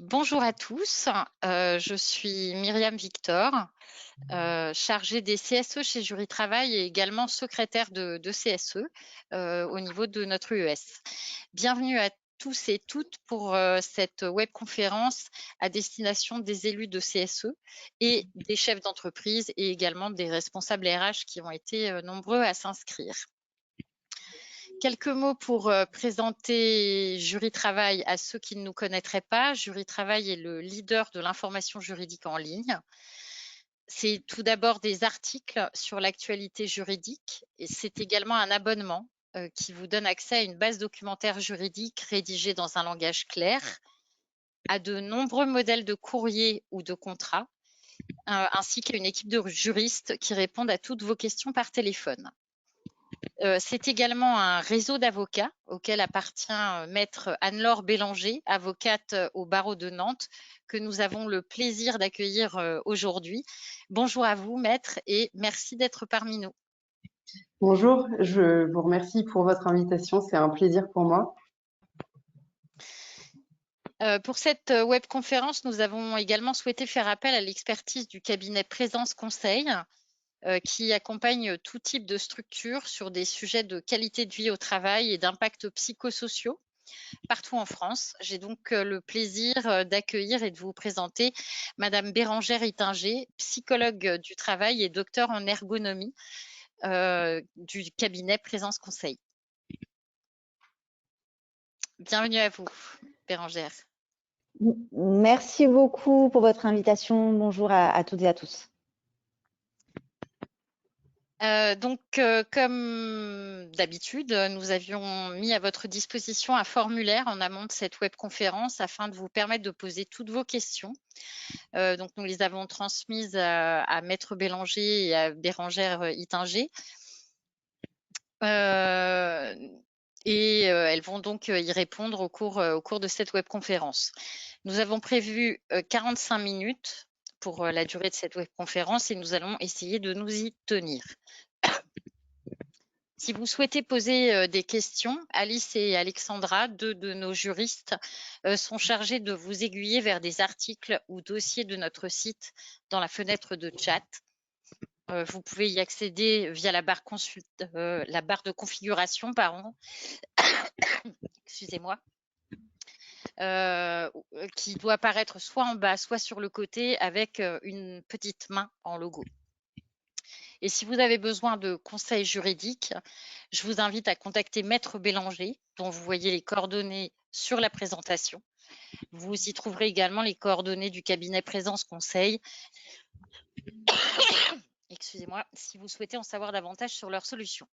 Bonjour à tous, je suis Myriam Victor, chargée des CSE chez Jury Travail et également secrétaire de CSE au niveau de notre UES. Bienvenue à tous et toutes pour cette webconférence à destination des élus de CSE et des chefs d'entreprise et également des responsables RH qui ont été nombreux à s'inscrire. Quelques mots pour présenter Jury Travail à ceux qui ne nous connaîtraient pas. Jury Travail est le leader de l'information juridique en ligne. C'est tout d'abord des articles sur l'actualité juridique et c'est également un abonnement qui vous donne accès à une base documentaire juridique rédigée dans un langage clair, à de nombreux modèles de courrier ou de contrats, ainsi qu'à une équipe de juristes qui répondent à toutes vos questions par téléphone. C'est également un réseau d'avocats auquel appartient maître Anne-Laure Bélanger, avocate au barreau de Nantes, que nous avons le plaisir d'accueillir aujourd'hui. Bonjour à vous, maître, et merci d'être parmi nous. Bonjour, je vous remercie pour votre invitation, c'est un plaisir pour moi. Pour cette webconférence, nous avons également souhaité faire appel à l'expertise du cabinet Présence Conseil, qui accompagne tout type de structure sur des sujets de qualité de vie au travail et d'impact psychosociaux partout en France. J'ai donc le plaisir d'accueillir et de vous présenter Madame Bérangère Ittinger, psychologue du travail et docteur en ergonomie du cabinet Présence Conseil. Bienvenue à vous, Bérangère. Merci beaucoup pour votre invitation. Bonjour à toutes et à tous. Comme d'habitude, nous avions mis à votre disposition un formulaire en amont de cette webconférence afin de vous permettre de poser toutes vos questions. Donc, nous les avons transmises à Maître Bélanger et à Bérangère Ittinger. Elles vont donc y répondre au cours de cette webconférence. Nous avons prévu 45 minutes pour la durée de cette webconférence et nous allons essayer de nous y tenir. Si vous souhaitez poser des questions, Alice et Alexandra, deux de nos juristes, sont chargés de vous aiguiller vers des articles ou dossiers de notre site dans la fenêtre de chat. Vous pouvez y accéder via la barre de configuration, excusez-moi, qui doit apparaître soit en bas, soit sur le côté avec une petite main en logo. Et si vous avez besoin de conseils juridiques, je vous invite à contacter Maître Bélanger, dont vous voyez les coordonnées sur la présentation. Vous y trouverez également les coordonnées du cabinet Présence Conseil. Excusez-moi, si vous souhaitez en savoir davantage sur leurs solutions.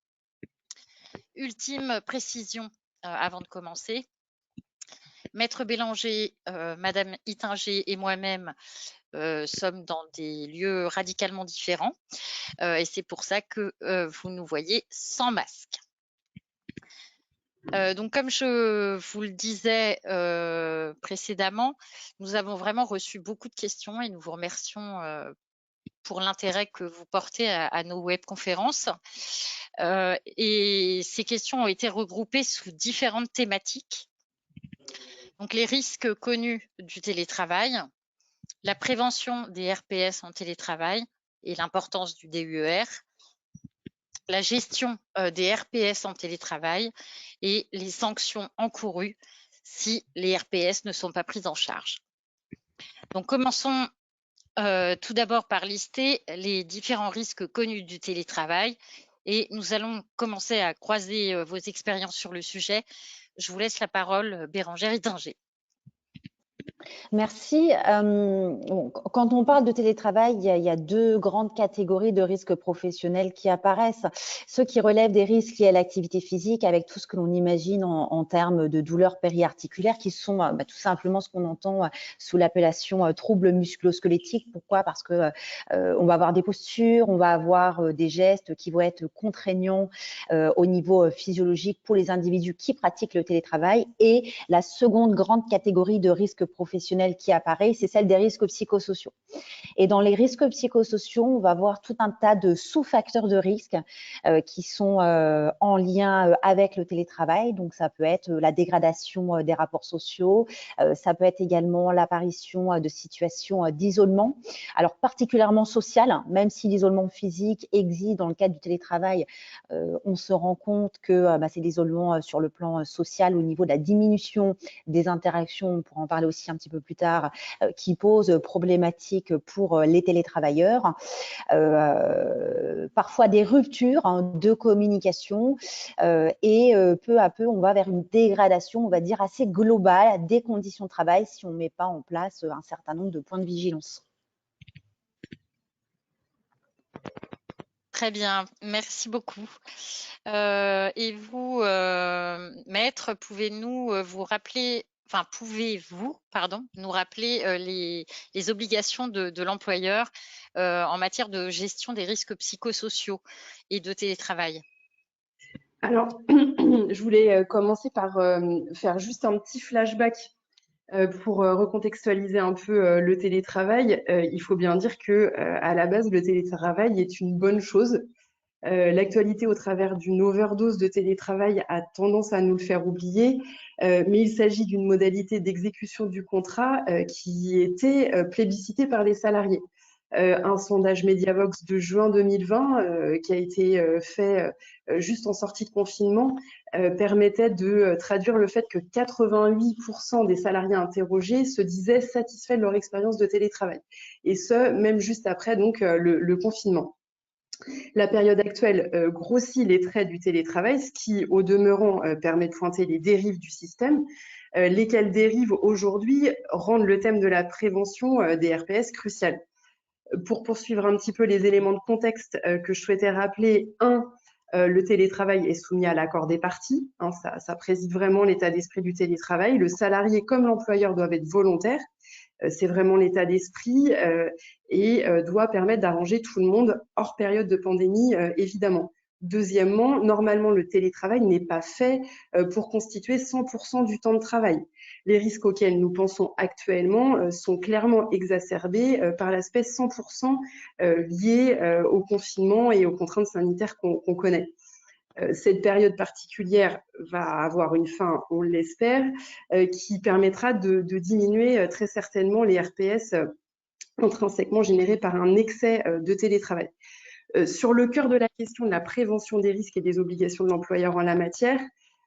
Ultime précision avant de commencer. Maître Bélanger, Madame Ittinger et moi-même sommes dans des lieux radicalement différents et c'est pour ça que vous nous voyez sans masque. Donc, comme je vous le disais précédemment, nous avons vraiment reçu beaucoup de questions et nous vous remercions pour l'intérêt que vous portez à nos webconférences. Et ces questions ont été regroupées sous différentes thématiques. Donc, les risques connus du télétravail, la prévention des RPS en télétravail et l'importance du DUER, la gestion des RPS en télétravail et les sanctions encourues si les RPS ne sont pas prises en charge. Donc, commençons tout d'abord par lister les différents risques connus du télétravail et nous allons commencer à croiser vos expériences sur le sujet. Je vous laisse la parole, Bérangère Ittinger. Merci. Quand on parle de télétravail, il y a deux grandes catégories de risques professionnels qui apparaissent. Ceux qui relèvent des risques liés à l'activité physique avec tout ce que l'on imagine en termes de douleurs périarticulaires qui sont tout simplement ce qu'on entend sous l'appellation troubles musculo-squelettiques. Pourquoi? Parce que on va avoir des postures, on va avoir des gestes qui vont être contraignants au niveau physiologique pour les individus qui pratiquent le télétravail. Et la seconde grande catégorie de risques professionnels professionnelle qui apparaît, c'est celle des risques psychosociaux. Et dans les risques psychosociaux, on va voir tout un tas de sous-facteurs de risque qui sont en lien avec le télétravail. Donc, ça peut être la dégradation des rapports sociaux, ça peut être également l'apparition de situations d'isolement, alors particulièrement social, hein, même si l'isolement physique existe dans le cadre du télétravail, on se rend compte que c'est l'isolement sur le plan social au niveau de la diminution des interactions, on pourra en parler aussi un petit peu plus tard, qui pose problématique pour les télétravailleurs. Parfois des ruptures de communication et peu à peu, on va vers une dégradation, on va dire, assez globale des conditions de travail si on ne met pas en place un certain nombre de points de vigilance. Très bien, merci beaucoup. Et vous, maître, pouvez-vous nous rappeler les obligations de l'employeur en matière de gestion des risques psychosociaux et de télétravail? Alors, je voulais commencer par faire juste un petit flashback pour recontextualiser un peu le télétravail. Il faut bien dire que à la base, le télétravail est une bonne chose. L'actualité au travers d'une overdose de télétravail a tendance à nous le faire oublier, mais il s'agit d'une modalité d'exécution du contrat qui était plébiscitée par les salariés. Un sondage Mediavox de juin 2020 qui a été fait juste en sortie de confinement permettait de traduire le fait que 88% des salariés interrogés se disaient satisfaits de leur expérience de télétravail, et ce, même juste après donc le confinement. La période actuelle grossit les traits du télétravail, ce qui, au demeurant, permet de pointer les dérives du système, lesquelles dérives aujourd'hui rendent le thème de la prévention des RPS crucial. Pour poursuivre un petit peu les éléments de contexte que je souhaitais rappeler, le télétravail est soumis à l'accord des parties, hein, ça préside vraiment l'état d'esprit du télétravail. Le salarié comme l'employeur doivent être volontaires. C'est vraiment l'état d'esprit et doit permettre d'arranger tout le monde hors période de pandémie, évidemment. Deuxièmement, normalement, le télétravail n'est pas fait pour constituer 100% du temps de travail. Les risques auxquels nous pensons actuellement sont clairement exacerbés par l'aspect 100% lié au confinement et aux contraintes sanitaires qu'on connaît. Cette période particulière va avoir une fin, on l'espère, qui permettra de diminuer très certainement les RPS intrinsèquement générés par un excès de télétravail. Sur le cœur de la question de la prévention des risques et des obligations de l'employeur en la matière,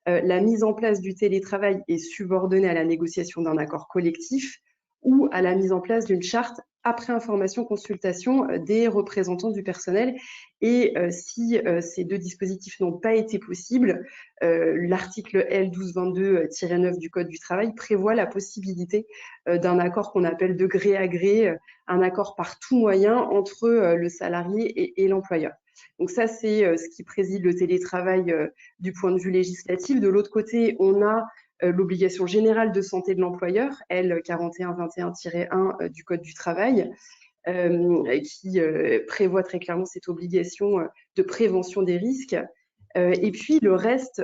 la mise en place du télétravail est subordonnée à la négociation d'un accord collectif ou à la mise en place d'une charte après information-consultation des représentants du personnel. Et si ces deux dispositifs n'ont pas été possibles, l'article L1222-9 du Code du travail prévoit la possibilité d'un accord qu'on appelle de gré à gré, un accord par tout moyen entre le salarié et l'employeur. Donc ça, c'est ce qui préside le télétravail du point de vue législatif. De l'autre côté, on a l'obligation générale de santé de l'employeur, L 4121-1 du Code du travail, qui prévoit très clairement cette obligation de prévention des risques. Et puis, le reste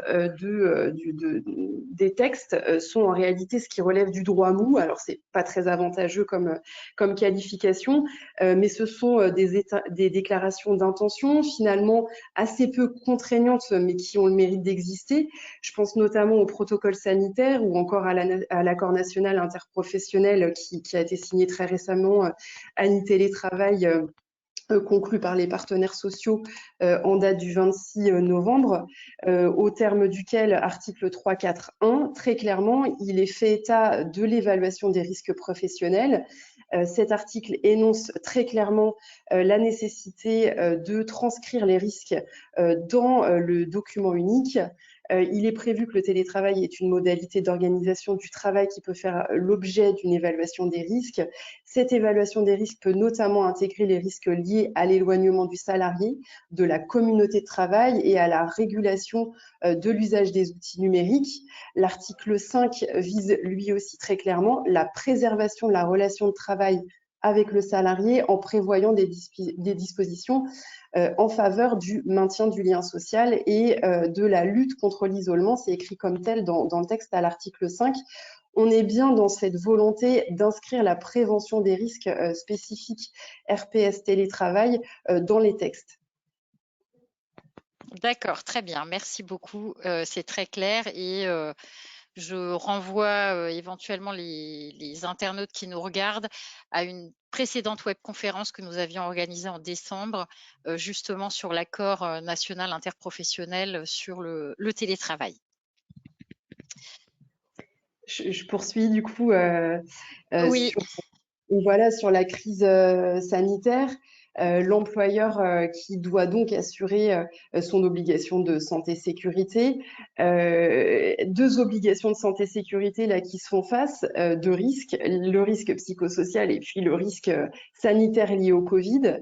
des textes sont en réalité ce qui relève du droit mou. Alors, c'est pas très avantageux comme qualification, mais ce sont des déclarations d'intention, finalement assez peu contraignantes, mais qui ont le mérite d'exister. Je pense notamment au protocole sanitaire ou encore à l'accord national interprofessionnel qui a été signé très récemment, Annie Télétravail, conclu par les partenaires sociaux en date du 26 novembre, au terme duquel, article 3.4.1, très clairement, il est fait état de l'évaluation des risques professionnels. Cet article énonce très clairement la nécessité de transcrire les risques dans le document unique. Il est prévu que le télétravail est une modalité d'organisation du travail qui peut faire l'objet d'une évaluation des risques. Cette évaluation des risques peut notamment intégrer les risques liés à l'éloignement du salarié, de la communauté de travail et à la régulation de l'usage des outils numériques. L'article 5 vise lui aussi très clairement la préservation de la relation de travail avec le salarié en prévoyant des dispositions en faveur du maintien du lien social et de la lutte contre l'isolement. C'est écrit comme tel dans le texte à l'article 5. on est bien dans cette volonté d'inscrire la prévention des risques spécifiques RPS télétravail dans les textes. D'accord, très bien, merci beaucoup. C'est très clair et je renvoie éventuellement les internautes qui nous regardent à une précédente webconférence que nous avions organisée en décembre, justement sur l'accord national interprofessionnel sur le télétravail. Je poursuis du coup Oui, sur la crise sanitaire. L'employeur qui doit donc assurer son obligation de santé-sécurité. Deux obligations de santé-sécurité là qui se font face, deux risques, le risque psychosocial et puis le risque sanitaire lié au Covid.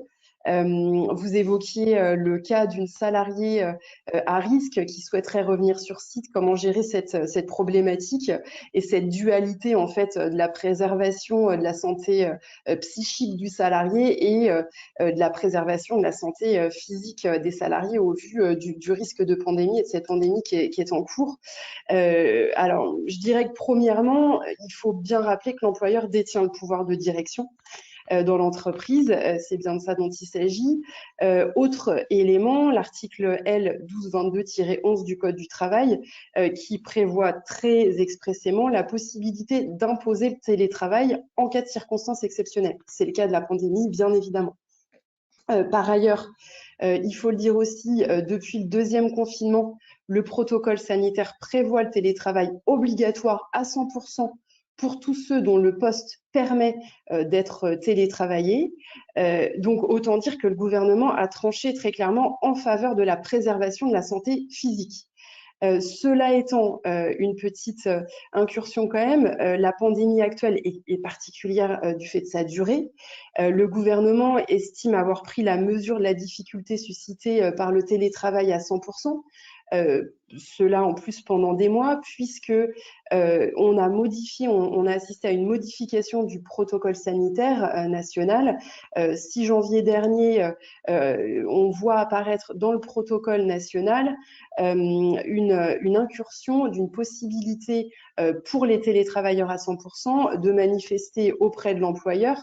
Vous évoquiez le cas d'une salariée à risque qui souhaiterait revenir sur site. Comment gérer cette problématique et cette dualité en fait de la préservation de la santé psychique du salarié et de la préservation de la santé physique des salariés au vu du risque de pandémie et de cette pandémie qui est en cours. Alors, je dirais que premièrement, il faut bien rappeler que l'employeur détient le pouvoir de direction dans l'entreprise, c'est bien de ça dont il s'agit. Autre élément, l'article L 1222-11 du Code du travail qui prévoit très expressément la possibilité d'imposer le télétravail en cas de circonstances exceptionnelles. C'est le cas de la pandémie, bien évidemment. Par ailleurs, il faut le dire aussi, depuis le deuxième confinement, le protocole sanitaire prévoit le télétravail obligatoire à 100% pour tous ceux dont le poste permet d'être télétravaillé. Donc, autant dire que le gouvernement a tranché très clairement en faveur de la préservation de la santé physique. Cela étant, une petite incursion quand même, la pandémie actuelle est particulière du fait de sa durée. Le gouvernement estime avoir pris la mesure de la difficulté suscitée par le télétravail à 100%. Cela en plus pendant des mois, puisque on a assisté à une modification du protocole sanitaire national. 6 janvier dernier, on voit apparaître dans le protocole national une incursion d'une possibilité pour les télétravailleurs à 100% de manifester auprès de l'employeur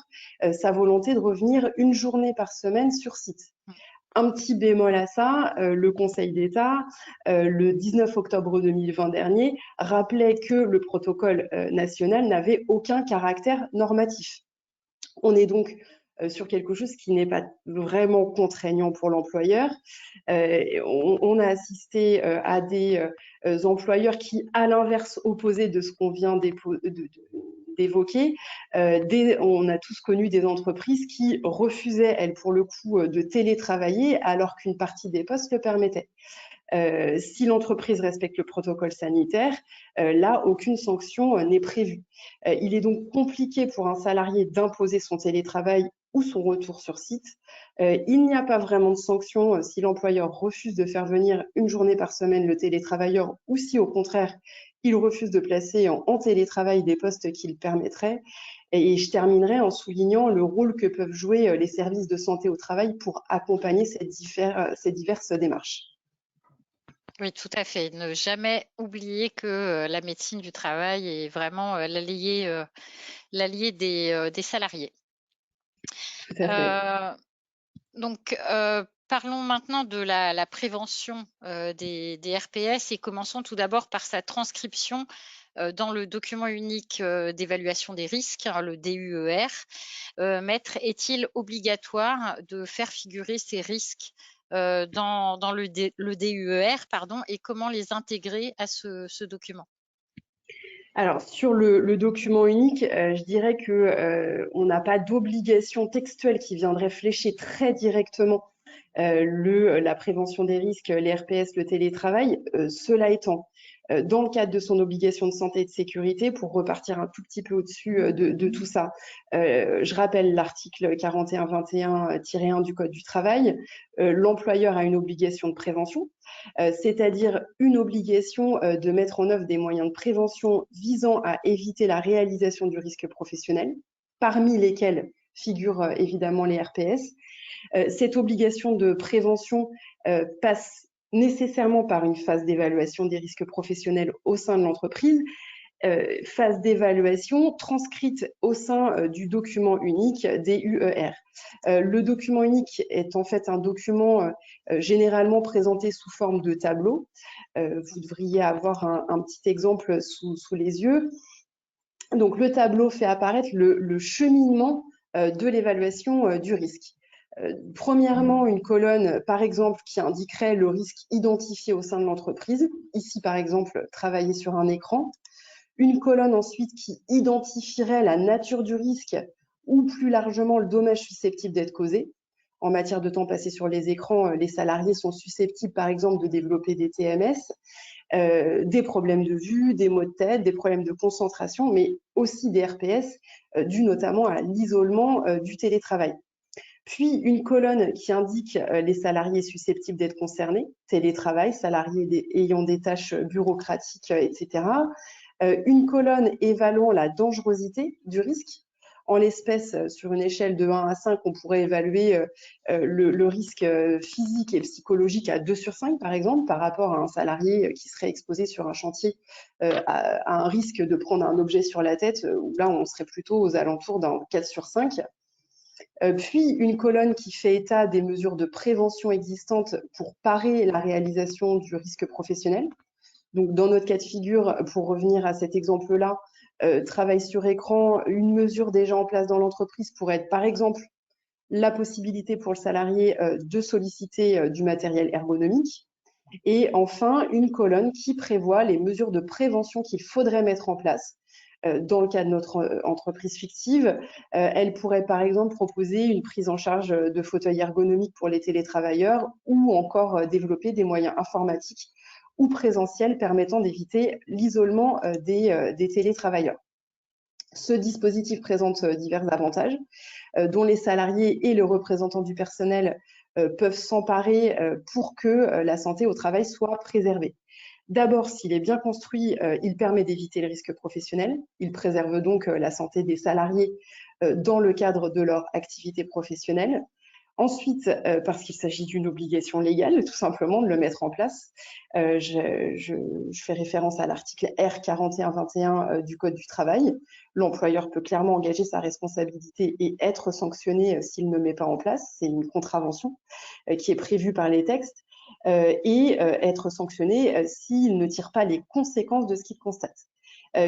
sa volonté de revenir une journée par semaine sur site. Un petit bémol à ça, le Conseil d'État, le 19 octobre 2020 dernier, rappelait que le protocole national n'avait aucun caractère normatif. On est donc sur quelque chose qui n'est pas vraiment contraignant pour l'employeur. On a assisté à des employeurs qui, à l'inverse opposé de ce qu'on vient d'évoquer, on a tous connu des entreprises qui refusaient, elles, pour le coup, de télétravailler alors qu'une partie des postes le permettait. Si l'entreprise respecte le protocole sanitaire, là, aucune sanction n'est prévue. Il est donc compliqué pour un salarié d'imposer son télétravail ou son retour sur site. Il n'y a pas vraiment de sanction si l'employeur refuse de faire venir une journée par semaine le télétravailleur ou si, au contraire, il refuse de placer en télétravail des postes qui le permettraient. Et je terminerai en soulignant le rôle que peuvent jouer les services de santé au travail pour accompagner ces diverses démarches. Oui, tout à fait. Ne jamais oublier que la médecine du travail est vraiment l'allié des salariés. Tout à fait. Donc, parlons maintenant de la prévention des RPS et commençons tout d'abord par sa transcription dans le document unique d'évaluation des risques, hein, le DUER. Maître, est-il obligatoire de faire figurer ces risques dans le DUER, pardon, et comment les intégrer à ce document? Alors, sur le document unique, je dirais que on n'a pas d'obligation textuelle qui viendrait flécher très directement la prévention des risques, les RPS, le télétravail. Cela étant, dans le cadre de son obligation de santé et de sécurité, pour repartir un tout petit peu au-dessus de tout ça, je rappelle l'article 4121-1 du Code du travail. L'employeur a une obligation de prévention, c'est-à-dire une obligation de mettre en œuvre des moyens de prévention visant à éviter la réalisation du risque professionnel, parmi lesquels figurent évidemment les RPS. Cette obligation de prévention passe nécessairement par une phase d'évaluation des risques professionnels au sein de l'entreprise. phase d'évaluation transcrite au sein du document unique des UER. Le document unique est en fait un document généralement présenté sous forme de tableau. Vous devriez avoir un petit exemple sous les yeux. Donc, le tableau fait apparaître le cheminement de l'évaluation du risque. Premièrement, une colonne, par exemple, qui indiquerait le risque identifié au sein de l'entreprise. Ici, par exemple, travailler sur un écran. Une colonne ensuite qui identifierait la nature du risque ou plus largement le dommage susceptible d'être causé. En matière de temps passé sur les écrans, les salariés sont susceptibles, par exemple, de développer des TMS, des problèmes de vue, des maux de tête, des problèmes de concentration, mais aussi des RPS, dus notamment à l'isolement du télétravail. Puis une colonne qui indique les salariés susceptibles d'être concernés, télétravail, salariés ayant des tâches bureaucratiques, etc. Une colonne évaluant la dangerosité du risque. En l'espèce, sur une échelle de 1 à 5, on pourrait évaluer le risque physique et psychologique à 2 sur 5, par exemple, par rapport à un salarié qui serait exposé sur un chantier à un risque de prendre un objet sur la tête, où là, on serait plutôt aux alentours d'un 4 sur 5. Puis une colonne qui fait état des mesures de prévention existantes pour parer la réalisation du risque professionnel. Donc, dans notre cas de figure, pour revenir à cet exemple-là, travail sur écran, une mesure déjà en place dans l'entreprise pourrait être, par exemple, la possibilité pour le salarié de solliciter du matériel ergonomique. Et enfin, une colonne qui prévoit les mesures de prévention qu'il faudrait mettre en place. Dans le cas de notre entreprise fictive, elle pourrait par exemple proposer une prise en charge de fauteuils ergonomiques pour les télétravailleurs ou encore développer des moyens informatiques ou présentiels permettant d'éviter l'isolement des télétravailleurs. Ce dispositif présente divers avantages dont les salariés et le représentant du personnel peuvent s'emparer pour que la santé au travail soit préservée. D'abord, s'il est bien construit, il permet d'éviter le risque professionnel. Il préserve donc la santé des salariés dans le cadre de leur activité professionnelle. Ensuite, parce qu'il s'agit d'une obligation légale, tout simplement, de le mettre en place. Je fais référence à l'article R4121 du Code du travail. L'employeur peut clairement engager sa responsabilité et être sanctionné s'il ne met pas en place. C'est une contravention qui est prévue par les textes. Et être sanctionné s'il ne tire pas les conséquences de ce qu'il constate.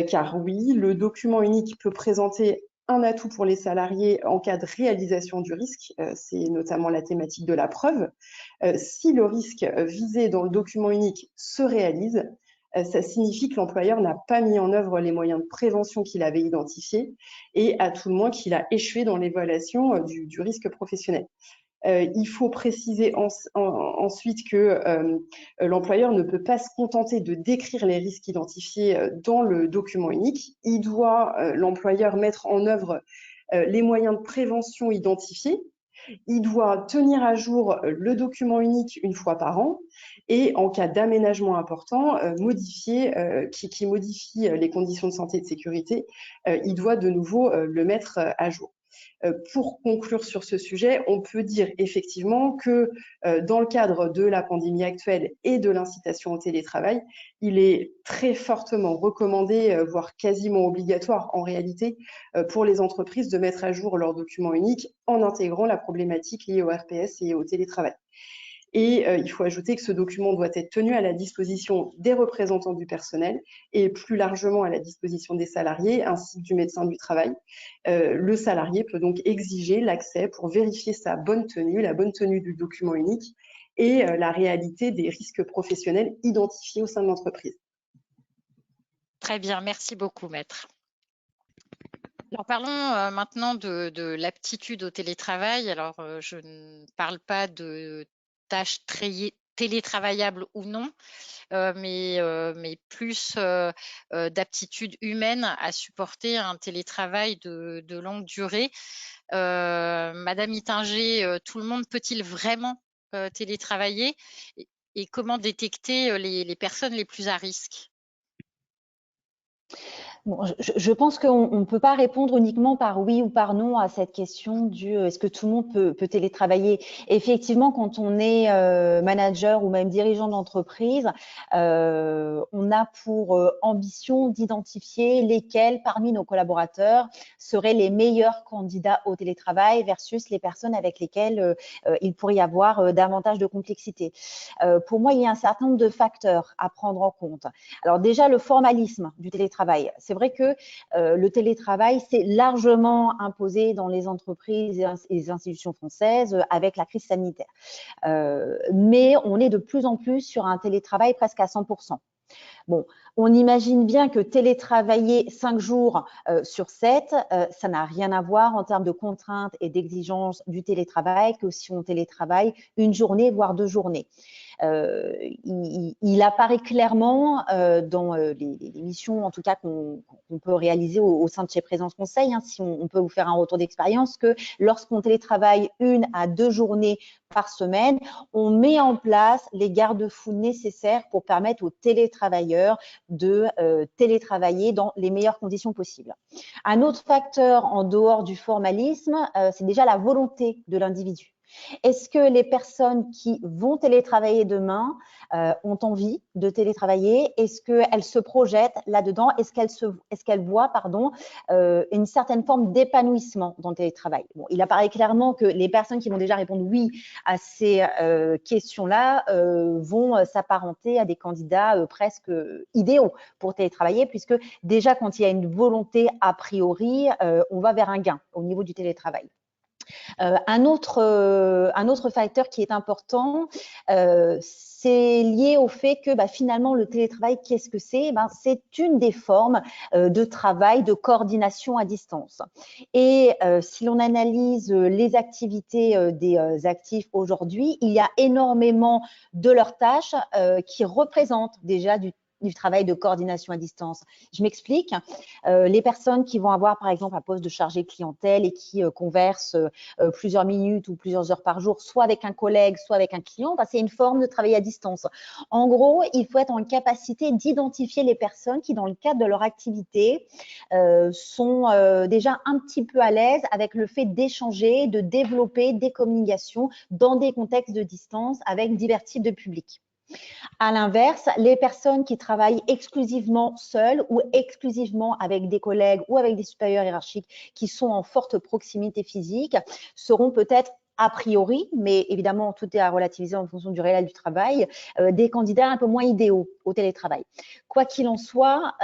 Car oui, le document unique peut présenter un atout pour les salariés en cas de réalisation du risque, c'est notamment la thématique de la preuve. Si le risque visé dans le document unique se réalise, ça signifie que l'employeur n'a pas mis en œuvre les moyens de prévention qu'il avait identifiés et à tout le moins qu'il a échoué dans l'évaluation du risque professionnel. Il faut préciser ensuite que l'employeur ne peut pas se contenter de décrire les risques identifiés dans le document unique. Il doit, l'employeur, mettre en œuvre les moyens de prévention identifiés. Il doit tenir à jour le document unique une fois par an et en cas d'aménagement important, qui modifie les conditions de santé et de sécurité, il doit de nouveau le mettre à jour. Pour conclure sur ce sujet, on peut dire effectivement que dans le cadre de la pandémie actuelle et de l'incitation au télétravail, il est très fortement recommandé, voire quasiment obligatoire en réalité, pour les entreprises de mettre à jour leurs documents uniques en intégrant la problématique liée au RPS et au télétravail. Et il faut ajouter que ce document doit être tenu à la disposition des représentants du personnel et plus largement à la disposition des salariés ainsi que du médecin du travail. Le salarié peut donc exiger l'accès pour vérifier sa bonne tenue, la bonne tenue du document unique et la réalité des risques professionnels identifiés au sein de l'entreprise. Très bien, merci beaucoup, maître. Alors parlons maintenant de l'aptitude au télétravail. Alors je ne parle pas de tâches télétravaillables ou non, mais plus d'aptitude humaine à supporter un télétravail de longue durée. Madame Ittinger, tout le monde peut-il vraiment télétravailler et comment détecter les personnes les plus à risque? Bon, je pense qu'on ne peut pas répondre uniquement par oui ou par non à cette question du est-ce que tout le monde peut télétravailler. Effectivement, quand on est manager ou même dirigeant d'entreprise, on a pour ambition d'identifier lesquels parmi nos collaborateurs seraient les meilleurs candidats au télétravail versus les personnes avec lesquelles il pourrait y avoir davantage de complexité. Pour moi, il y a un certain nombre de facteurs à prendre en compte. Alors déjà, le formalisme du télétravail. C'est vrai que le télétravail s'est largement imposé dans les entreprises et les institutions françaises avec la crise sanitaire. Mais on est de plus en plus sur un télétravail presque à 100%. Bon, on imagine bien que télétravailler 5 jours sur 7, ça n'a rien à voir en termes de contraintes et d'exigences du télétravail que si on télétravaille une journée, voire 2 journées. Il apparaît clairement dans les missions, en tout cas qu'on peut réaliser au sein de chez Présence Conseil, hein, si on peut vous faire un retour d'expérience, que lorsqu'on télétravaille 1 à 2 journées par semaine, on met en place les garde-fous nécessaires pour permettre aux télétravailleurs de télétravailler dans les meilleures conditions possibles. Un autre facteur en dehors du formalisme, c'est déjà la volonté de l'individu. Est-ce que les personnes qui vont télétravailler demain ont envie de télétravailler? Est-ce qu'elles se projettent là-dedans? Est-ce qu'elles voient une certaine forme d'épanouissement dans le télétravail? Bon, il apparaît clairement que les personnes qui vont déjà répondre oui à ces questions-là vont s'apparenter à des candidats presque idéaux pour télétravailler, puisque déjà quand il y a une volonté a priori, on va vers un gain au niveau du télétravail. Un autre facteur qui est important, c'est lié au fait que finalement le télétravail, qu'est-ce que c'est? C'est une des formes de travail, de coordination à distance. Et si l'on analyse les activités des actifs aujourd'hui, il y a énormément de leurs tâches qui représentent déjà du travail de coordination à distance. Je m'explique. Les personnes qui vont avoir, par exemple, un poste de chargé de clientèle et qui conversent plusieurs minutes ou plusieurs heures par jour, soit avec un collègue, soit avec un client, c'est une forme de travail à distance. En gros, il faut être en capacité d'identifier les personnes qui, dans le cadre de leur activité, sont déjà un petit peu à l'aise avec le fait d'échanger, de développer des communications dans des contextes de distance avec divers types de publics. À l'inverse, les personnes qui travaillent exclusivement seules ou exclusivement avec des collègues ou avec des supérieurs hiérarchiques qui sont en forte proximité physique seront peut-être a priori, mais évidemment tout est à relativiser en fonction du réel du travail, des candidats un peu moins idéaux au télétravail. Quoi qu'il en soit,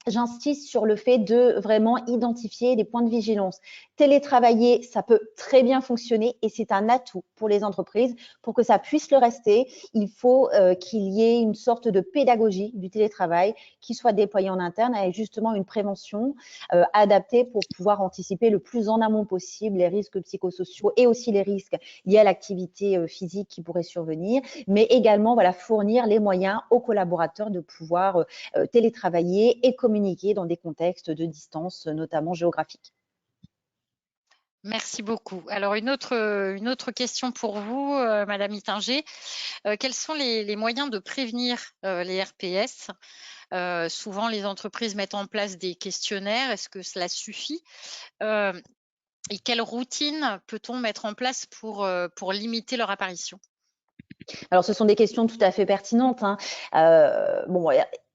j'insiste sur le fait de vraiment identifier des points de vigilance. Télétravailler, ça peut très bien fonctionner et c'est un atout pour les entreprises. Pour que ça puisse le rester, il faut qu'il y ait une sorte de pédagogie du télétravail qui soit déployée en interne avec justement une prévention adaptée pour pouvoir anticiper le plus en amont possible les risques psychosociaux et aussi les risques liés à l'activité physique qui pourrait survenir, mais également fournir les moyens aux collaborateurs de pouvoir télétravailler et communiquer dans des contextes de distance, notamment géographiques. Merci beaucoup. Alors, une autre question pour vous, Madame Ittinger. Quels sont les moyens de prévenir les RPS? Souvent, les entreprises mettent en place des questionnaires. Est-ce que cela suffit? Et quelle routine peut-on mettre en place pour limiter leur apparition? Alors, ce sont des questions tout à fait pertinentes.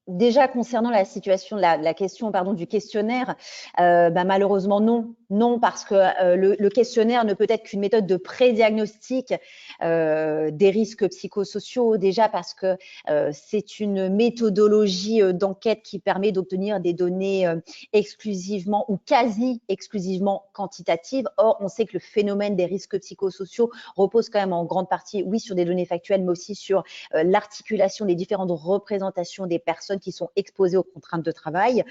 Déjà, concernant la situation, la question du questionnaire, malheureusement non, parce que le questionnaire ne peut être qu'une méthode de pré-diagnostic des risques psychosociaux, déjà parce que c'est une méthodologie d'enquête qui permet d'obtenir des données exclusivement ou quasi exclusivement quantitatives. Or, on sait que le phénomène des risques psychosociaux repose quand même en grande partie, oui, sur des données factuelles, mais aussi sur l'articulation des différentes représentations des personnes qui sont exposées aux contraintes de travail.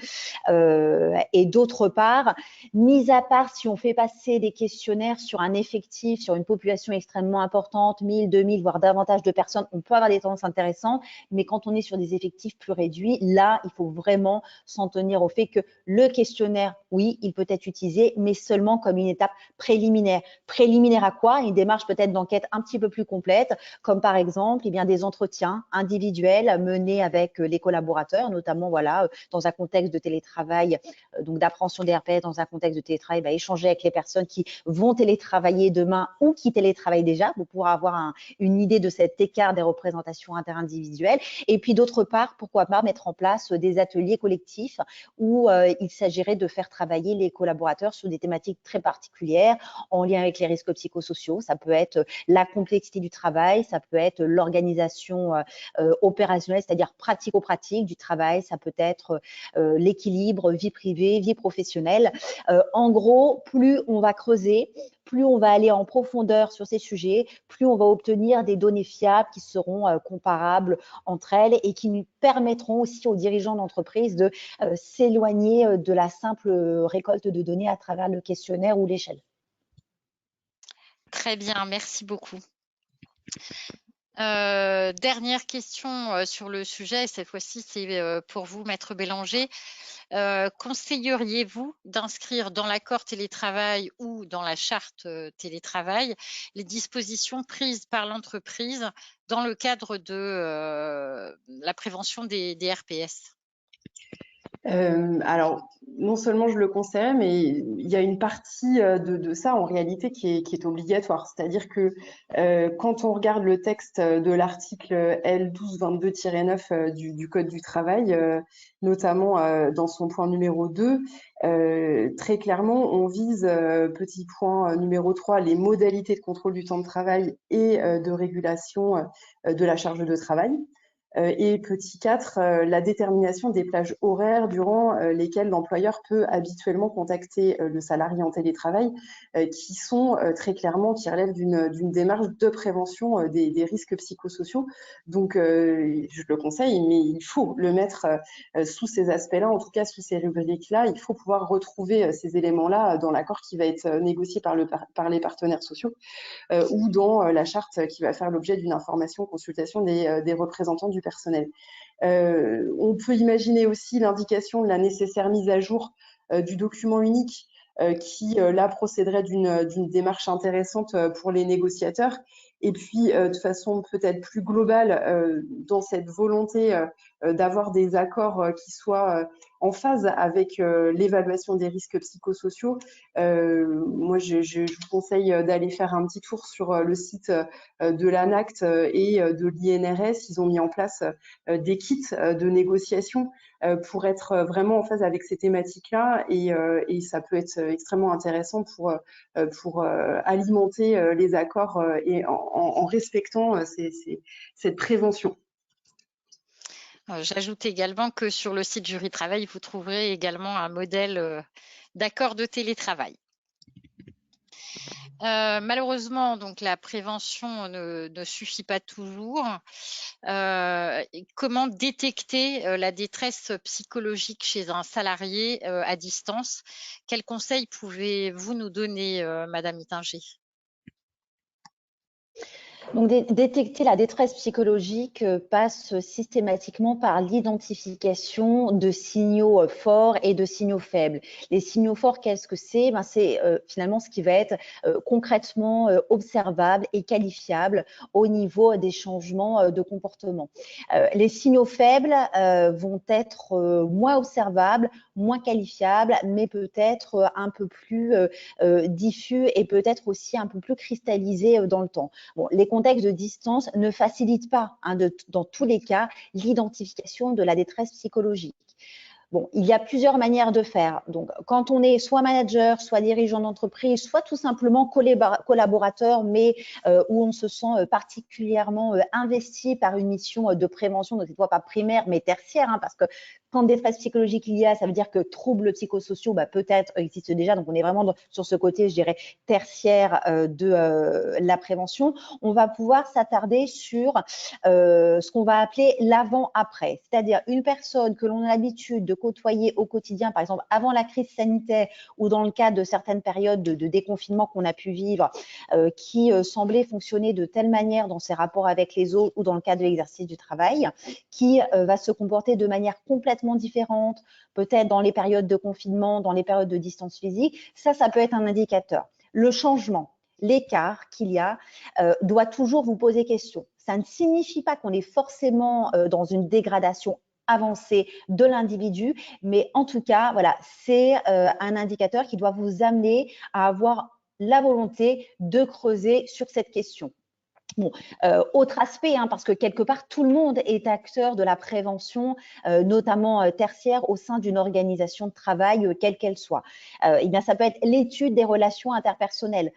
Et d'autre part, mis à part, si on fait passer des questionnaires sur un effectif, sur une population extrêmement importante, 1000, 2000, voire davantage de personnes, on peut avoir des tendances intéressantes. Mais quand on est sur des effectifs plus réduits, là, il faut vraiment s'en tenir au fait que le questionnaire, oui, il peut être utilisé, mais seulement comme une étape préliminaire. Préliminaire à quoi? Une démarche peut-être d'enquête un petit peu plus complète, comme par exemple eh bien, des entretiens individuels menés avec les collaborateurs, notamment voilà, dans un contexte de télétravail, donc d'appréhension des RPS, dans un contexte de télétravail, échanger avec les personnes qui vont télétravailler demain ou qui télétravaillent déjà pour pouvoir avoir une idée de cet écart des représentations interindividuelles. Et puis d'autre part, pourquoi pas mettre en place des ateliers collectifs où il s'agirait de faire travailler les collaborateurs sur des thématiques très particulières en lien avec les risques psychosociaux. Ça peut être la complexité du travail, ça peut être l'organisation opérationnelle, c'est-à-dire pratico-pratique du travail, ça peut être l'équilibre vie privée, vie professionnelle. En gros, plus on va creuser, plus on va aller en profondeur sur ces sujets, plus on va obtenir des données fiables qui seront comparables entre elles et qui nous permettront aussi aux dirigeants d'entreprise de s'éloigner de la simple récolte de données à travers le questionnaire ou l'échelle. Très bien, merci beaucoup. Dernière question sur le sujet, et cette fois-ci c'est pour vous, Maître Bélanger. Conseilleriez-vous d'inscrire dans l'accord télétravail ou dans la charte télétravail les dispositions prises par l'entreprise dans le cadre de la prévention des RPS? Alors, non seulement je le conseille, mais il y a une partie de ça en réalité qui est obligatoire. C'est-à-dire que quand on regarde le texte de l'article L1222-9 du Code du travail, notamment dans son point numéro 2, très clairement, on vise, petit point numéro 3, les modalités de contrôle du temps de travail et de régulation de la charge de travail. Et petit 4, la détermination des plages horaires durant lesquelles l'employeur peut habituellement contacter le salarié en télétravail, qui sont très clairement, qui relèvent d'une démarche de prévention des risques psychosociaux. Donc, je le conseille, mais il faut le mettre sous ces aspects-là, en tout cas sous ces rubriques-là. Il faut pouvoir retrouver ces éléments-là dans l'accord qui va être négocié par les partenaires sociaux. Ou dans la charte qui va faire l'objet d'une information, consultation des représentants du personnel. On peut imaginer aussi l'indication de la nécessaire mise à jour du document unique qui, là, procéderait d'une démarche intéressante pour les négociateurs. Et puis, de façon peut-être plus globale, dans cette volonté d'avoir des accords qui soient en phase avec l'évaluation des risques psychosociaux, moi, je vous conseille d'aller faire un petit tour sur le site de l'ANACT et de l'INRS. Ils ont mis en place des kits de négociation pour être vraiment en phase avec ces thématiques-là, et ça peut être extrêmement intéressant pour alimenter les accords et en respectant cette prévention. J'ajoute également que sur le site Jury Travail, vous trouverez également un modèle d'accord de télétravail. Malheureusement, donc la prévention ne suffit pas toujours. Comment détecter la détresse psychologique chez un salarié à distance? Quels conseils pouvez-vous nous donner, Madame Ittinger? Donc, détecter la détresse psychologique passe systématiquement par l'identification de signaux forts et de signaux faibles. Les signaux forts, qu'est-ce que c'est? C'est finalement ce qui va être concrètement observable et qualifiable au niveau des changements de comportement. Les signaux faibles vont être moins observables, moins qualifiables, mais peut-être un peu plus diffus et peut-être aussi un peu plus cristallisés dans le temps. Bon, les contextes de distance ne facilitent pas, dans tous les cas, l'identification de la détresse psychologique. Bon, il y a plusieurs manières de faire. Donc, quand on est soit manager, soit dirigeant d'entreprise, soit tout simplement collaborateur, mais où on se sent particulièrement investi par une mission de prévention, donc cette fois pas primaire, mais tertiaire, parce que quand détresse psychologique il y a, ça veut dire que troubles psychosociaux peut-être existent déjà. Donc, on est vraiment sur ce côté, je dirais, tertiaire de la prévention. On va pouvoir s'attarder sur ce qu'on va appeler l'avant-après, c'est-à-dire une personne que l'on a l'habitude de côtoyer au quotidien, par exemple avant la crise sanitaire ou dans le cadre de certaines périodes de déconfinement qu'on a pu vivre, qui semblaient fonctionner de telle manière dans ses rapports avec les autres ou dans le cadre de l'exercice du travail, qui va se comporter de manière complètement différente, peut-être dans les périodes de confinement, dans les périodes de distance physique, ça peut être un indicateur. Le changement, l'écart qu'il y a doit toujours vous poser question. Ça ne signifie pas qu'on est forcément dans une dégradation avancée de l'individu, mais en tout cas, voilà, c'est un indicateur qui doit vous amener à avoir la volonté de creuser sur cette question. Bon, autre aspect, parce que quelque part, tout le monde est acteur de la prévention, notamment tertiaire, au sein d'une organisation de travail, quelle qu'elle soit. Eh bien, ça peut être l'étude des relations interpersonnelles.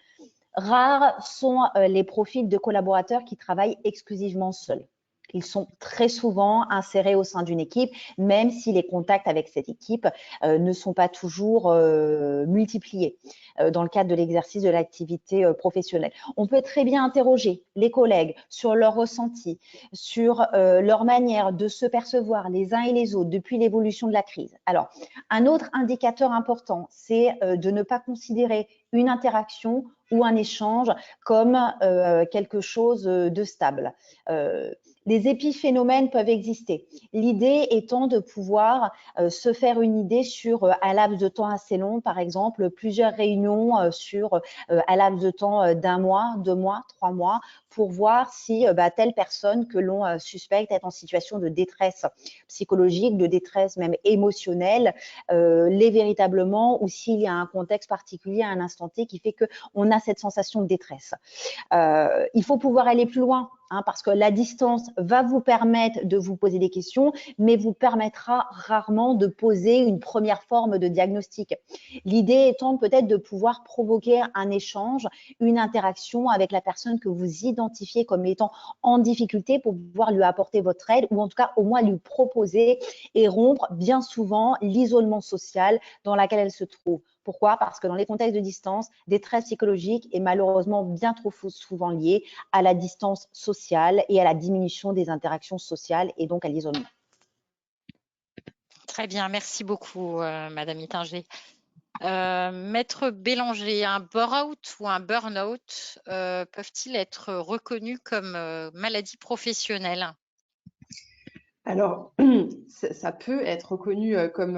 Rares sont les profils de collaborateurs qui travaillent exclusivement seuls. Ils sont très souvent insérés au sein d'une équipe, même si les contacts avec cette équipe ne sont pas toujours multipliés dans le cadre de l'exercice de l'activité professionnelle. On peut très bien interroger les collègues sur leurs ressentis, sur leur manière de se percevoir les uns et les autres depuis l'évolution de la crise. Alors, un autre indicateur important, c'est de ne pas considérer une interaction ou un échange comme quelque chose de stable. Les épiphénomènes peuvent exister. L'idée étant de pouvoir se faire une idée sur un laps de temps assez long, par exemple, plusieurs réunions sur un laps de temps d'1 mois, 2 mois, 3 mois, pour voir si telle personne que l'on suspecte être en situation de détresse psychologique, de détresse même émotionnelle, l'est véritablement, ou s'il y a un contexte particulier à un instant T qui fait qu'on a cette sensation de détresse. Il faut pouvoir aller plus loin, parce que la distance va vous permettre de vous poser des questions, mais vous permettra rarement de poser une première forme de diagnostic. L'idée étant peut-être de pouvoir provoquer un échange, une interaction avec la personne que vous identifiez comme étant en difficulté pour pouvoir lui apporter votre aide, ou en tout cas au moins lui proposer et rompre bien souvent l'isolement social dans lequel elle se trouve. Pourquoi? Parce que dans les contextes de distance, détresse psychologique est malheureusement bien trop souvent liée à la distance sociale et à la diminution des interactions sociales et donc à l'isolement. Très bien, merci beaucoup, Madame Ittinger. Maître Bélanger, un bore-out ou un burn-out peuvent-ils être reconnus comme maladie professionnelle? Alors, ça peut être reconnu comme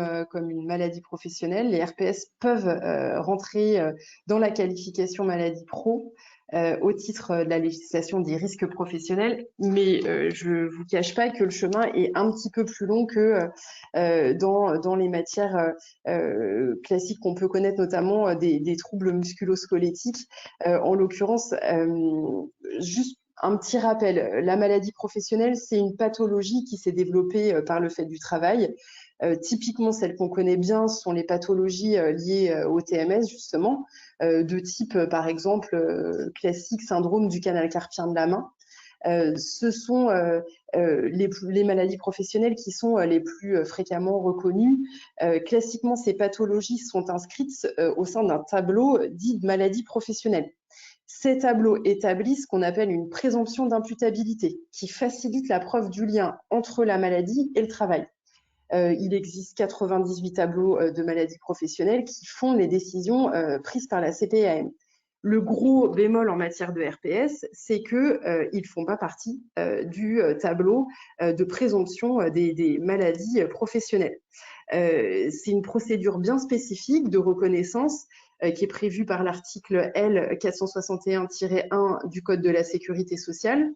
une maladie professionnelle. Les RPS peuvent rentrer dans la qualification maladie pro au titre de la législation des risques professionnels, mais je ne vous cache pas que le chemin est un petit peu plus long que dans les matières classiques qu'on peut connaître, notamment des troubles musculo-squelettiques. En l'occurrence, juste un petit rappel, la maladie professionnelle, c'est une pathologie qui s'est développée par le fait du travail. Typiquement, celles qu'on connaît bien sont les pathologies liées au TMS, justement, de type, par exemple, classique syndrome du canal carpien de la main. Ce sont les maladies professionnelles qui sont les plus fréquemment reconnues. Classiquement, ces pathologies sont inscrites au sein d'un tableau dit de maladie professionnelle. Ces tableaux établissent ce qu'on appelle une présomption d'imputabilité, qui facilite la preuve du lien entre la maladie et le travail. Il existe 98 tableaux de maladies professionnelles qui font les décisions prises par la CPAM. Le gros bémol en matière de RPS, c'est qu'ils ne font pas partie du tableau de présomption des maladies professionnelles. C'est une procédure bien spécifique de reconnaissance qui est prévue par l'article L 461-1 du Code de la sécurité sociale.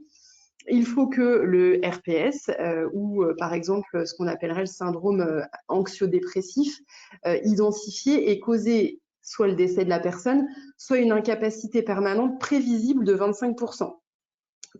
Il faut que le RPS ou par exemple ce qu'on appellerait le syndrome anxio-dépressif identifié et causé soit le décès de la personne, soit une incapacité permanente prévisible de 25%.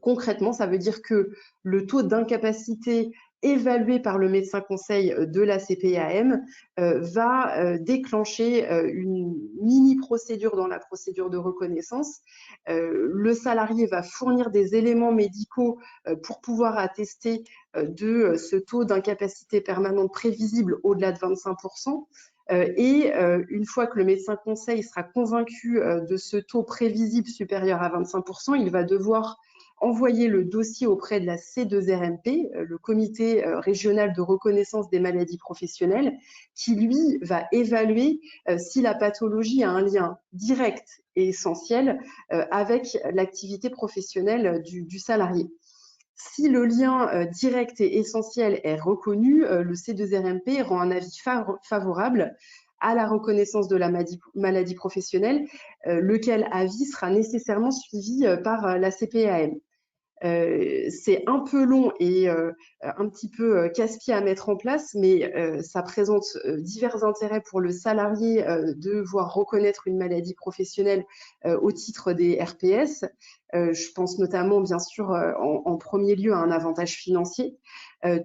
Concrètement, ça veut dire que le taux d'incapacité évalué par le médecin conseil de la CPAM va déclencher une mini-procédure dans la procédure de reconnaissance. Le salarié va fournir des éléments médicaux pour pouvoir attester de ce taux d'incapacité permanente prévisible au-delà de 25%. Et une fois que le médecin conseil sera convaincu de ce taux prévisible supérieur à 25%, il va devoir envoyer le dossier auprès de la C2RMP, le comité régional de reconnaissance des maladies professionnelles, qui lui va évaluer si la pathologie a un lien direct et essentiel avec l'activité professionnelle du salarié. Si le lien direct et essentiel est reconnu, le C2RMP rend un avis favorable à la reconnaissance de la maladie professionnelle, lequel avis sera nécessairement suivi par la CPAM. C'est un peu long et un petit peu casse-pied à mettre en place, mais ça présente divers intérêts pour le salarié de voir reconnaître une maladie professionnelle au titre des RPS. Je pense notamment, bien sûr, en premier lieu à un avantage financier.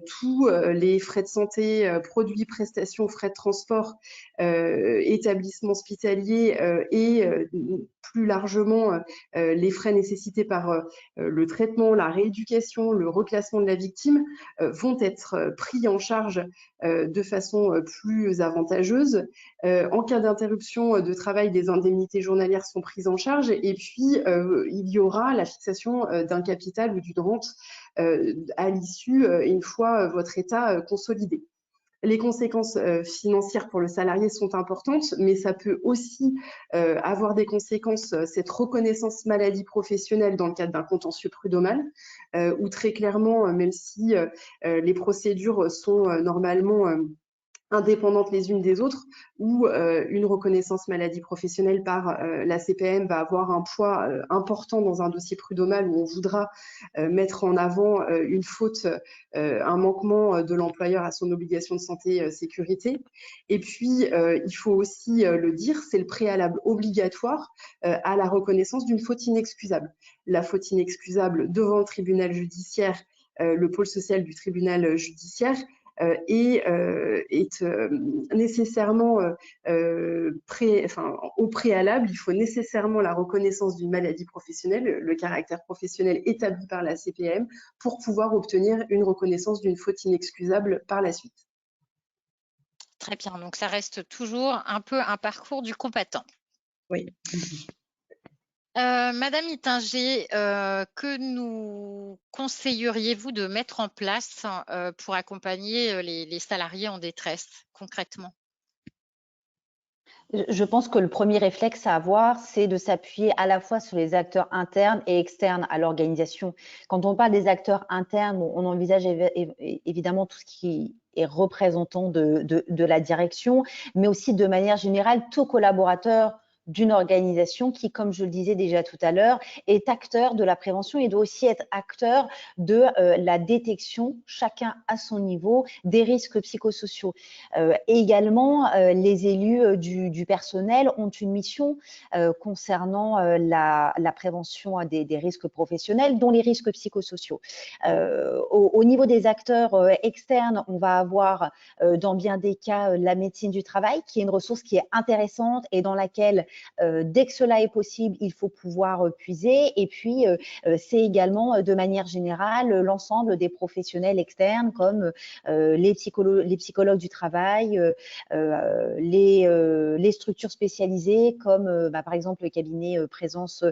Tous les frais de santé, produits, prestations, frais de transport, établissements hospitaliers et plus largement les frais nécessités par le traitement, la rééducation, le reclassement de la victime vont être pris en charge de façon plus avantageuse. En cas d'interruption de travail, des indemnités journalières sont prises en charge et puis il y aura la fixation d'un capital ou d'une rente à l'issue, une fois votre état consolidé. Les conséquences financières pour le salarié sont importantes, mais ça peut aussi avoir des conséquences, cette reconnaissance maladie professionnelle dans le cadre d'un contentieux prud'homal, où très clairement, même si les procédures sont normalement indépendantes les unes des autres, où une reconnaissance maladie professionnelle par la CPM va avoir un poids important dans un dossier prud'homal où on voudra mettre en avant une faute, un manquement de l'employeur à son obligation de santé sécurité. Et puis, il faut aussi le dire, c'est le préalable obligatoire à la reconnaissance d'une faute inexcusable. La faute inexcusable devant le tribunal judiciaire, le pôle social du tribunal judiciaire, est nécessairement au préalable, il faut nécessairement la reconnaissance d'une maladie professionnelle, le caractère professionnel établi par la CPM, pour pouvoir obtenir une reconnaissance d'une faute inexcusable par la suite. Très bien, donc ça reste toujours un peu un parcours du combattant. Oui. Madame Ittinger, que nous conseilleriez-vous de mettre en place pour accompagner les salariés en détresse concrètement? Je pense que le premier réflexe à avoir, c'est de s'appuyer à la fois sur les acteurs internes et externes à l'organisation. Quand on parle des acteurs internes, on envisage évidemment tout ce qui est représentant de la direction, mais aussi de manière générale, tout collaborateur d'une organisation qui, comme je le disais déjà tout à l'heure, est acteur de la prévention et doit aussi être acteur de la détection, chacun à son niveau, des risques psychosociaux. Et également, les élus du personnel ont une mission concernant la prévention des risques professionnels, dont les risques psychosociaux. Au niveau des acteurs externes, on va avoir dans bien des cas la médecine du travail, qui est une ressource qui est intéressante et dans laquelle, dès que cela est possible, il faut pouvoir puiser. Et puis, c'est également de manière générale l'ensemble des professionnels externes comme les psychologues du travail, les structures spécialisées comme par exemple le cabinet Présence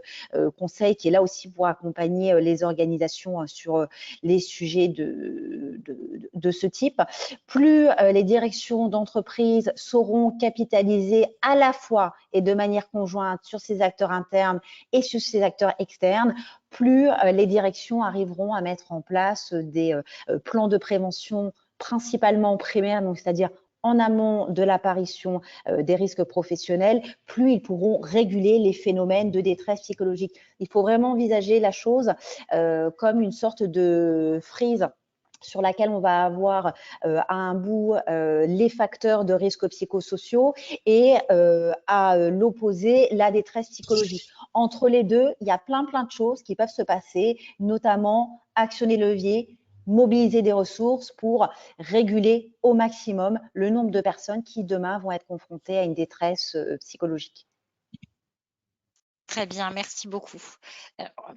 Conseil qui est là aussi pour accompagner les organisations sur les sujets de ce type. Plus les directions d'entreprise sauront capitaliser à la fois et de manière conjointe sur ces acteurs internes et sur ces acteurs externes, plus les directions arriveront à mettre en place des plans de prévention principalement primaires, donc c'est-à-dire en amont de l'apparition des risques professionnels, plus ils pourront réguler les phénomènes de détresse psychologique. Il faut vraiment envisager la chose comme une sorte de frise sur laquelle on va avoir à un bout les facteurs de risques psychosociaux et à l'opposé la détresse psychologique. Entre les deux, il y a plein de choses qui peuvent se passer, notamment actionner levier, mobiliser des ressources pour réguler au maximum le nombre de personnes qui demain vont être confrontées à une détresse psychologique. Très bien, merci beaucoup. Alors,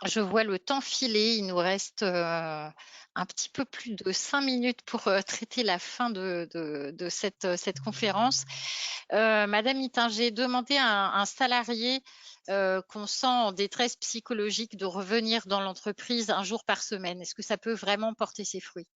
Je vois le temps filer. Il nous reste un petit peu plus de 5 minutes pour traiter la fin de cette conférence. Madame Itin, j'ai demandé à un salarié qu'on sent en détresse psychologique de revenir dans l'entreprise un jour par semaine. Est-ce que ça peut vraiment porter ses fruits?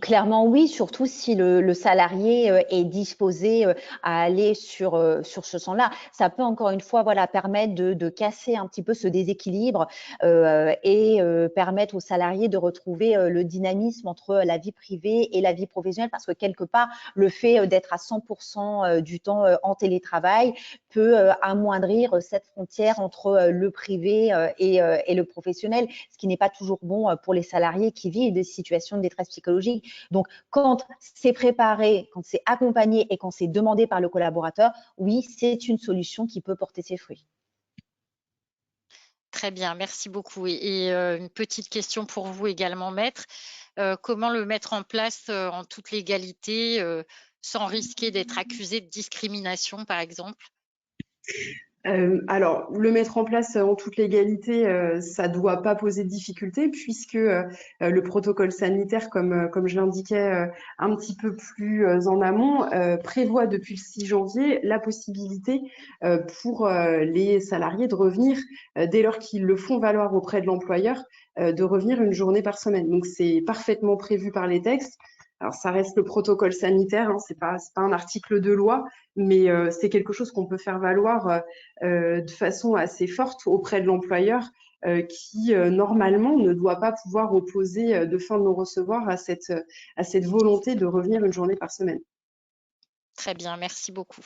Clairement oui, surtout si le salarié, est disposé, à aller sur ce champ-là. Ça peut encore une fois, voilà, permettre de casser un petit peu ce déséquilibre, et permettre au salarié de retrouver, le dynamisme entre la vie privée et la vie professionnelle. Parce que quelque part, le fait, d'être à 100 du temps, en télétravail peut, amoindrir, cette frontière entre, le privé, et le professionnel, ce qui n'est pas toujours bon, pour les salariés qui vivent des situations de détresse psychologique. Donc, quand c'est préparé, quand c'est accompagné et quand c'est demandé par le collaborateur, oui, c'est une solution qui peut porter ses fruits. Très bien, merci beaucoup. Et une petite question pour vous également, maître. Comment le mettre en place en toute légalité, sans risquer d'être accusé de discrimination, par exemple? Alors, le mettre en place en toute légalité, ça doit pas poser de difficulté puisque le protocole sanitaire, comme je l'indiquais un petit peu plus en amont, prévoit depuis le 6 janvier la possibilité pour les salariés de revenir, dès lors qu'ils le font valoir auprès de l'employeur, de revenir une journée par semaine. Donc, c'est parfaitement prévu par les textes. Alors, ça reste le protocole sanitaire, hein, c'est pas un article de loi, mais c'est quelque chose qu'on peut faire valoir de façon assez forte auprès de l'employeur qui, normalement, ne doit pas pouvoir opposer de fin de non-recevoir à cette volonté de revenir une journée par semaine. Très bien, merci beaucoup.